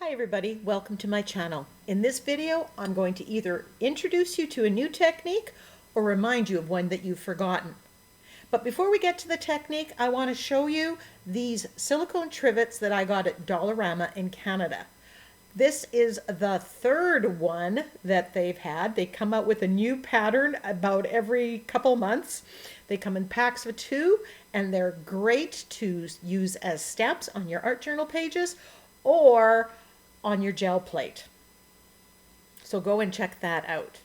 Hi everybody, welcome to my channel. In this video, I'm going to either introduce you to a new technique or remind you of one that you've forgotten. But before we get to the technique, I want to show you these silicone trivets that I got at Dollarama in Canada. This is the third one that they've had. They come out with a new pattern about every couple months. They come in packs of 2 and they're great to use as stamps on your art journal pages or on your gel plate. So go and check that out.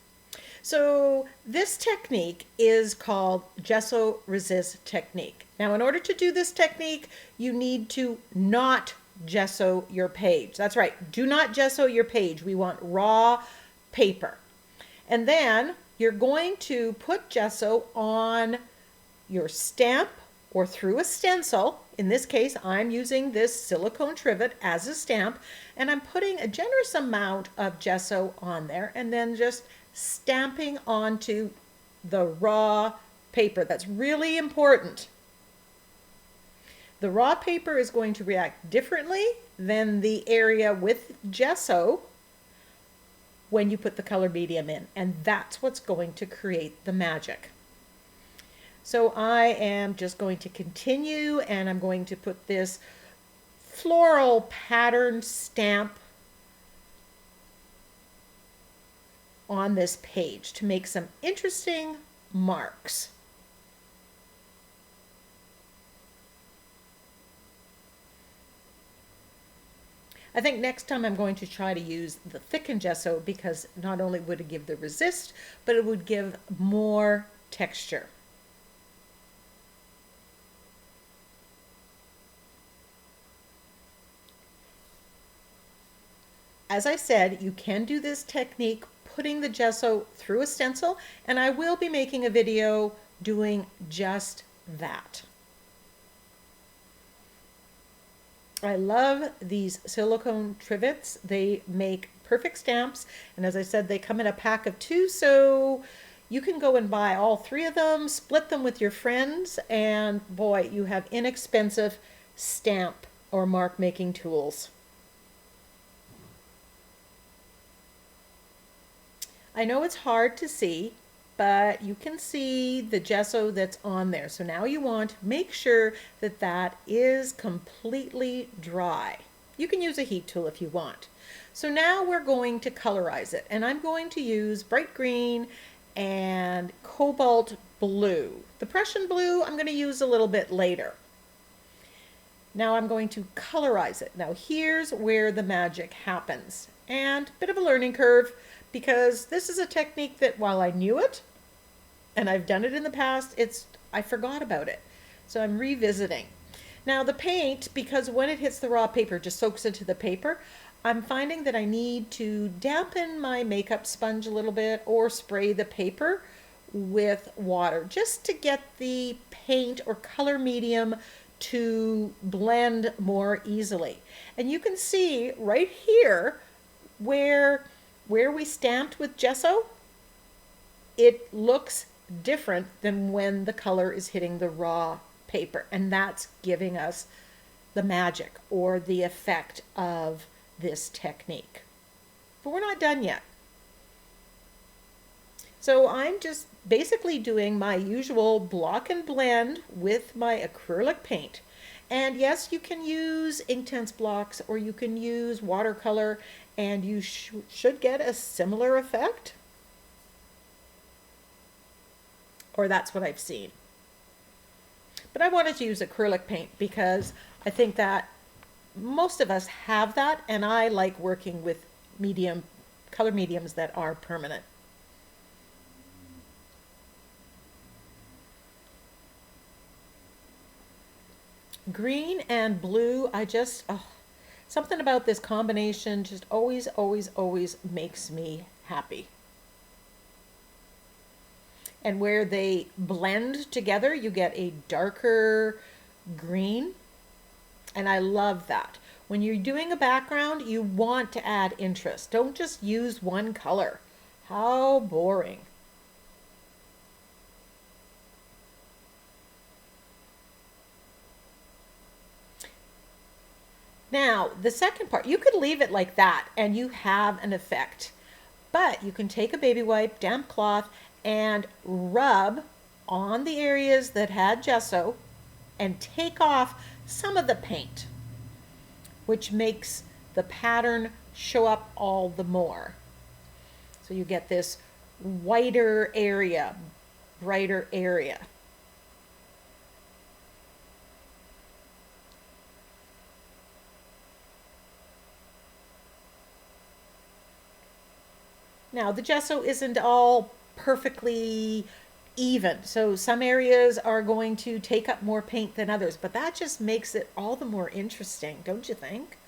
So this technique is called gesso resist technique. Now in order to do this technique, you need to not gesso your page. That's right, do not gesso your page. We want raw paper. And then you're going to put gesso on your stamp or through a stencil. In this case, I'm using this silicone trivet as a stamp, and I'm putting a generous amount of gesso on there and then just stamping onto the raw paper. That's really important. The raw paper is going to react differently than the area with gesso when you put the color medium in, and that's what's going to create the magic. So I am just going to continue, and I'm going to put this floral pattern stamp on this page to make some interesting marks. I think next time I'm going to try to use the thickened gesso, because not only would it give the resist, but it would give more texture. As I said, you can do this technique putting the gesso through a stencil, and I will be making a video doing just that. I love these silicone trivets. They make perfect stamps, and as I said, they come in a pack of 2, so you can go and buy all 3 of them, split them with your friends, and boy, you have inexpensive stamp or mark making tools. I know it's hard to see, but you can see the gesso that's on there. So now you want to make sure that that is completely dry. You can use a heat tool if you want. So now we're going to colorize it, and I'm going to use bright green and cobalt blue. The Prussian blue I'm going to use a little bit later. Now I'm going to colorize it. Now here's where the magic happens, and a bit of a learning curve, because this is a technique that while I knew it and I've done it in the past, I forgot about it. So I'm revisiting. Now the paint, because when it hits the raw paper, it just soaks into the paper, I'm finding that I need to dampen my makeup sponge a little bit or spray the paper with water just to get the paint or color medium to blend more easily. And you can see right here where we stamped with gesso, it looks different than when the color is hitting the raw paper, and that's giving us the magic or the effect of this technique. But we're not done yet. So I'm just basically doing my usual block and blend with my acrylic paint. And yes, you can use Inktense blocks or you can use watercolor, and you should get a similar effect. Or that's what I've seen. But I wanted to use acrylic paint because I think that most of us have that, and I like working with color mediums that are permanent. Green and blue, something about this combination just always, always, always makes me happy. And where they blend together, you get a darker green. And I love that. When you're doing a background, you want to add interest. Don't just use one color. How boring. Now, the second part, you could leave it like that and you have an effect. But you can take a baby wipe, damp cloth, and rub on the areas that had gesso and take off some of the paint, which makes the pattern show up all the more. So you get this whiter area, brighter area. Now, the gesso isn't all perfectly even, so some areas are going to take up more paint than others, but that just makes it all the more interesting, don't you think?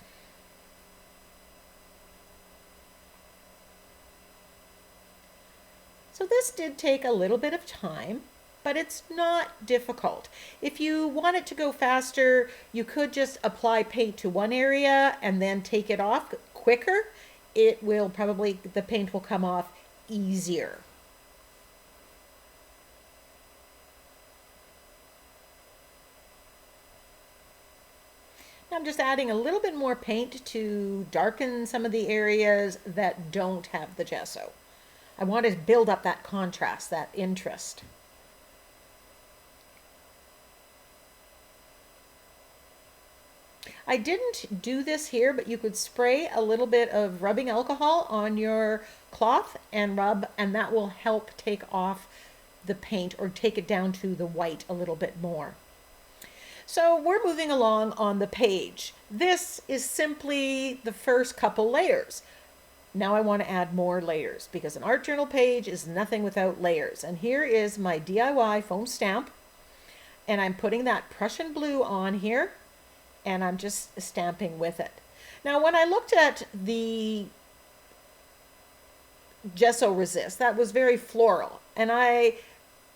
So this did take a little bit of time, but it's not difficult. If you want it to go faster, you could just apply paint to one area and then take it off quicker. It will probably, the paint will come off easier. Now I'm just adding a little bit more paint to darken some of the areas that don't have the gesso. I want to build up that contrast, that interest. I didn't do this here, but you could spray a little bit of rubbing alcohol on your cloth and rub, and that will help take off the paint or take it down to the white a little bit more. So we're moving along on the page. This is simply the first couple layers. Now I want to add more layers because an art journal page is nothing without layers. And here is my DIY foam stamp, and I'm putting that Prussian blue on here, and I'm just stamping with it. Now, when I looked at the gesso resist, that was very floral, and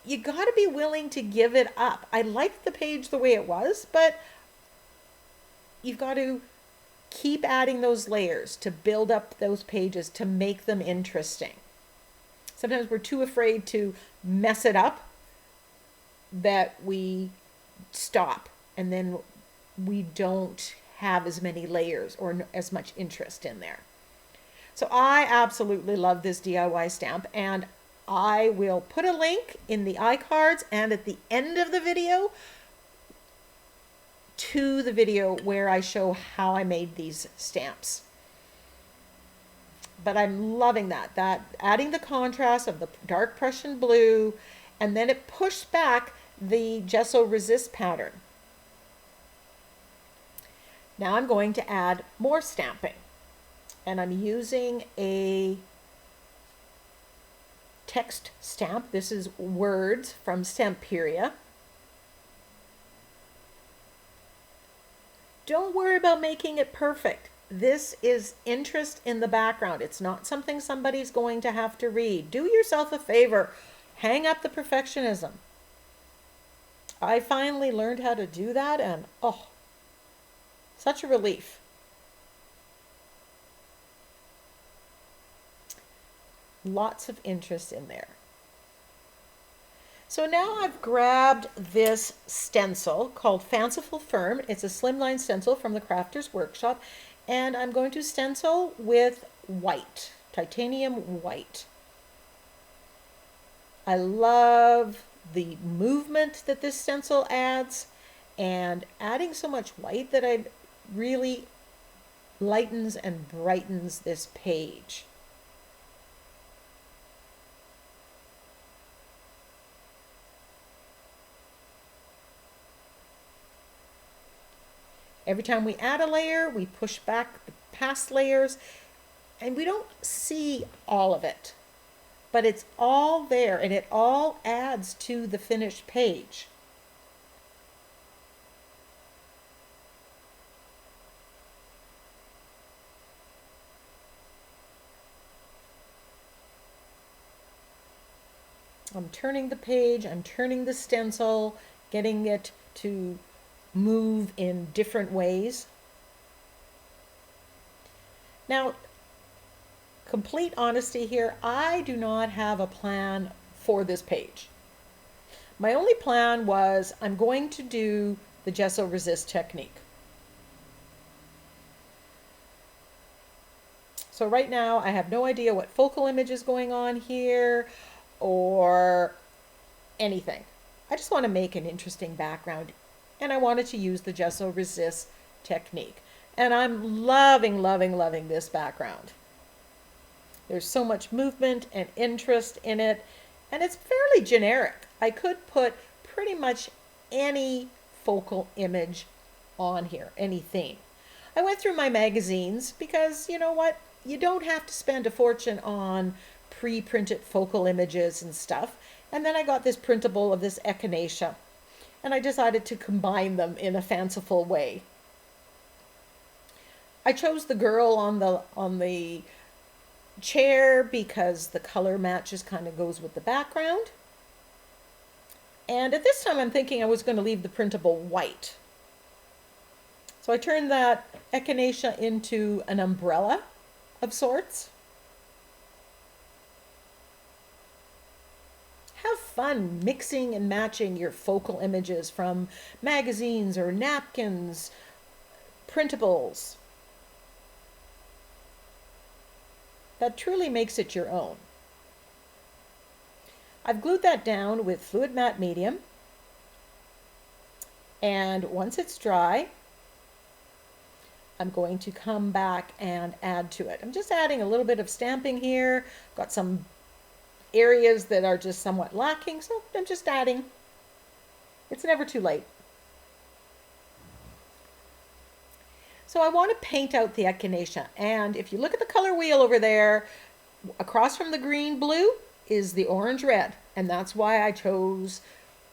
you got to be willing to give it up. I liked the page the way it was, but you've got to keep adding those layers to build up those pages to make them interesting. Sometimes we're too afraid to mess it up that we stop, and then we don't have as many layers or as much interest in there. So I absolutely love this DIY stamp, and I will put a link in the iCards and at the end of the video to the video where I show how I made these stamps. But I'm loving that adding the contrast of the dark Prussian blue, and then it pushed back the gesso resist pattern. Now I'm going to add more stamping, and I'm using a text stamp. This is words from Stamperia. Don't worry about making it perfect. This is interest in the background. It's not something somebody's going to have to read. Do yourself a favor. Hang up the perfectionism. I finally learned how to do that, and oh, such a relief. Lots of interest in there. So now I've grabbed this stencil called Fanciful Firm. It's a slimline stencil from the Crafter's Workshop, and I'm going to stencil with white, titanium white. I love the movement that this stencil adds, and adding so much white that it really lightens and brightens this page. Every time we add a layer, we push back the past layers, and we don't see all of it, but it's all there, and it all adds to the finished page. I'm turning the page, I'm turning the stencil, getting it to move in different ways. Now, complete honesty here, I do not have a plan for this page. My only plan was I'm going to do the gesso resist technique. So right now I have no idea what focal image is going on here or anything. I just want to make an interesting background, and I wanted to use the gesso resist technique. And I'm loving, loving, loving this background. There's so much movement and interest in it, and it's fairly generic. I could put pretty much any focal image on here, any theme. I went through my magazines because, you know what, you don't have to spend a fortune on pre-printed focal images and stuff. And then I got this printable of this echinacea, and I decided to combine them in a fanciful way. I chose the girl on the chair because the color matches kind of goes with the background. And at this time I'm thinking I was going to leave the printable white. So I turned that echinacea into an umbrella of sorts. Have fun mixing and matching your focal images from magazines or napkins, printables. That truly makes it your own. I've glued that down with fluid matte medium, and once it's dry, I'm going to come back and add to it. I'm just adding a little bit of stamping here. Got some areas that are just somewhat lacking, so I'm just adding. It's never too late. So I want to paint out the echinacea, and if you look at the color wheel over there, across from the green blue is the orange red, and that's why I chose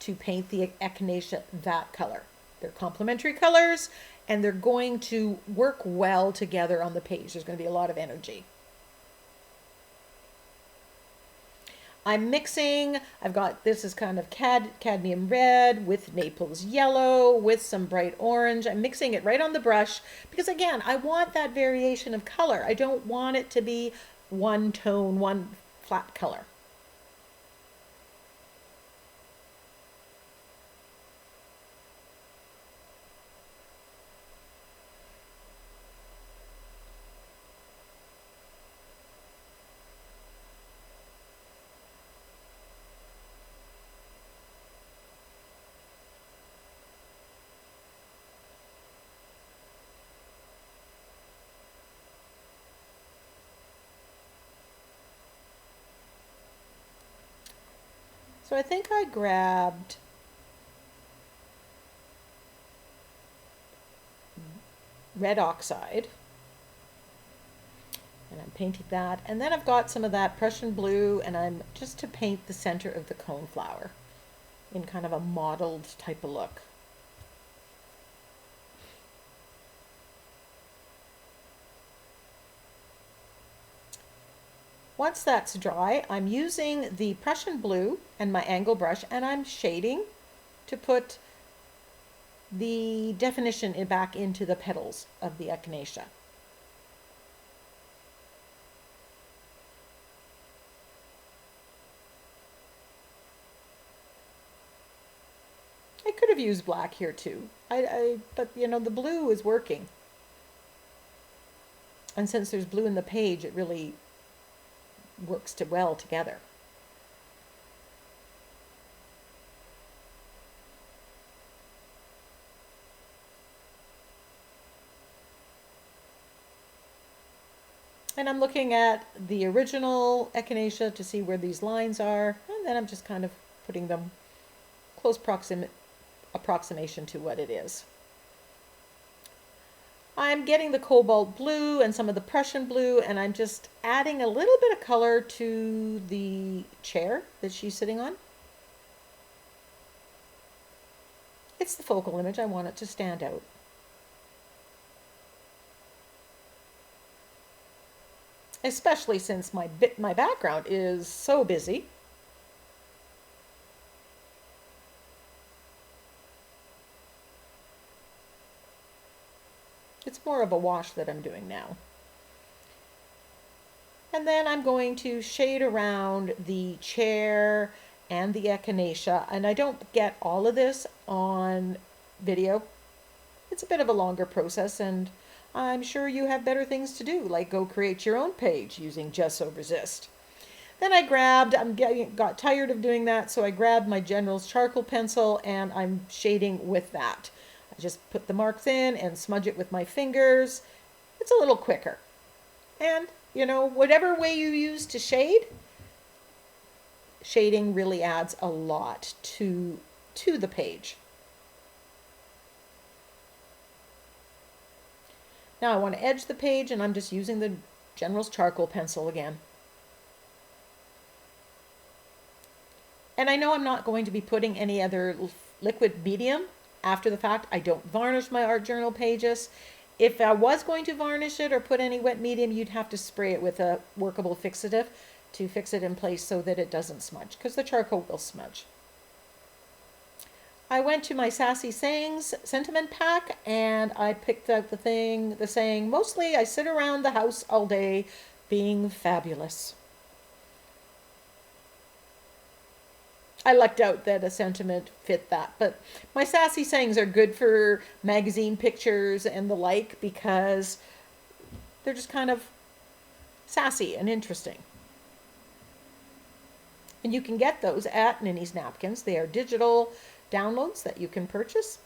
to paint the echinacea that color. They're complementary colors, and they're going to work well together on the page. There's going to be a lot of energy. I'm mixing, I've got, this is kind of cadmium red with Naples yellow with some bright orange. I'm mixing it right on the brush because again, I want that variation of color. I don't want it to be one tone, one flat color. So I think I grabbed red oxide, and I'm painting that. And then I've got some of that Prussian blue, and I'm just to paint the center of the coneflower in kind of a mottled type of look. Once that's dry, I'm using the Prussian blue and my angle brush, and I'm shading to put the definition back into the petals of the echinacea. I could have used black here too, but you know, the blue is working. And since there's blue in the page, it really works well together. And I'm looking at the original echinacea to see where these lines are, and then I'm just kind of putting them close approximation to what it is. I'm getting the cobalt blue and some of the Prussian blue, and I'm just adding a little bit of color to the chair that she's sitting on. It's the focal image. I want it to stand out. Especially since my background is so busy. It's more of a wash that I'm doing now. And then I'm going to shade around the chair and the echinacea. And I don't get all of this on video. It's a bit of a longer process, and I'm sure you have better things to do, like go create your own page using gesso resist. Then got tired of doing that, so I grabbed my General's charcoal pencil and I'm shading with that. I just put the marks in and smudge it with my fingers. It's a little quicker. And, whatever way you use to shade, shading really adds a lot to the page. Now I want to edge the page, and I'm just using the General's charcoal pencil again. And I know I'm not going to be putting any other liquid medium after the fact. I don't varnish my art journal pages. If I was going to varnish it or put any wet medium, you'd have to spray it with a workable fixative to fix it in place so that it doesn't smudge, because the charcoal will smudge. I went to my Sassy Sayings sentiment pack and I picked out the saying, mostly I sit around the house all day being fabulous. I lucked out that a sentiment fit that, but my Sassy Sayings are good for magazine pictures and the like because they're just kind of sassy and interesting. And you can get those at Ninny's Napkins. They are digital downloads that you can purchase.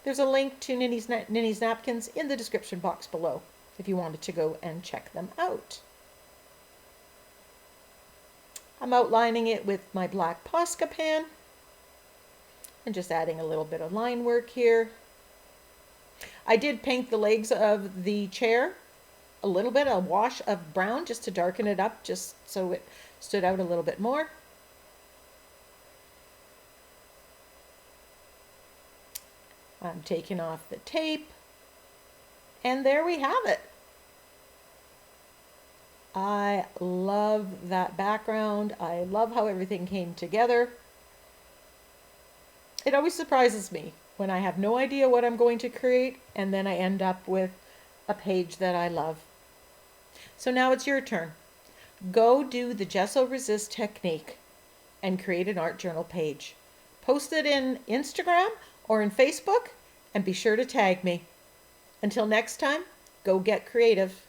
There's a link to Ninny's Napkins in the description box below if you wanted to go and check them out. I'm outlining it with my black Posca pen and just adding a little bit of line work here. I did paint the legs of the chair a little bit, a wash of brown just to darken it up, just so it stood out a little bit more. I'm taking off the tape, and there we have it. I love that background. I love how everything came together. It always surprises me when I have no idea what I'm going to create, and then I end up with a page that I love. So now it's your turn. Go do the gesso resist technique and create an art journal page. Post it in Instagram or in Facebook, and be sure to tag me. Until next time, go get creative.